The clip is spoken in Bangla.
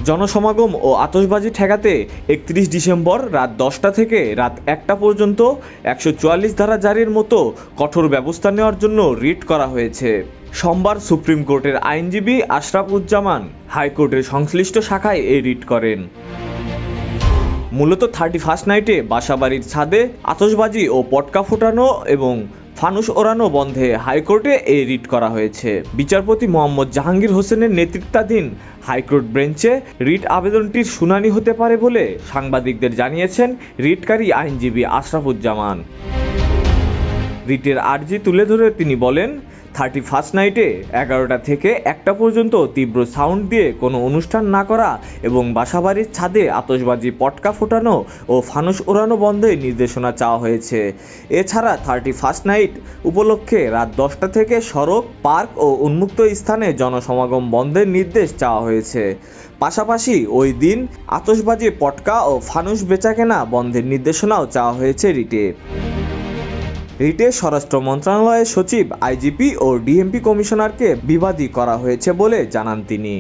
জনসমাগম ও আতশবাজি ঠেকাতে 31 ডিসেম্বর রাত 10টা থেকে রাত 1টা পর্যন্ত 144 ধারা জারির মতো কঠোর ব্যবস্থা নেওয়ার জন্য রিট করা হয়েছে। সোমবার সুপ্রিম কোর্টের আইনজীবী আশরাফুজ্জামান হাইকোর্টের সংশ্লিষ্ট শাখায় এই রিট করেন। মূলত 31st নাইটে বাসাবাড়ির ছাদে আতশবাজি ও পটকা ফোটানো এবং ফানুস ওড়ানো বন্ধে হাইকোর্টে এই রিট করা হয়েছে। বিচারপতি মোহাম্মদ জাহাঙ্গীর হোসেনের নেতৃত্বাধীন হাইকোর্ট বেঞ্চে রিট আবেদনটির শুনানি হতে পারে বলে সাংবাদিকদের জানিয়েছেন রিটকারী আইনজীবী আশরাফুজ্জামান। রিটের আর্জি তুলে ধরে তিনি বলেন, 31st নাইটে 11টা থেকে 1টা পর্যন্ত তীব্র সাউন্ড দিয়ে কোনো অনুষ্ঠান না করা এবং বাসাবাড়ির ছাদে আতশবাজি পটকা ফোটানো ও ফানুস ওড়ানো বন্ধে নির্দেশনা চাওয়া হয়েছে। এছাড়া 31st নাইট উপলক্ষে রাত 10টা থেকে সড়ক, পার্ক ও উন্মুক্ত স্থানে জনসমাগম বন্ধের নির্দেশ চাওয়া হয়েছে। পাশাপাশি ওই দিন আতশবাজি, পটকা ও ফানুস বেচাকেনা বন্ধের নির্দেশনাও চাওয়া হয়েছে রিটে। রিটে স্বরাষ্ট্র মন্ত্রণালয়ের সচিব, আইজিপি ও ডিএমপি কমিশনারকে বিবাদী করা হয়েছে বলে জানান তিনি।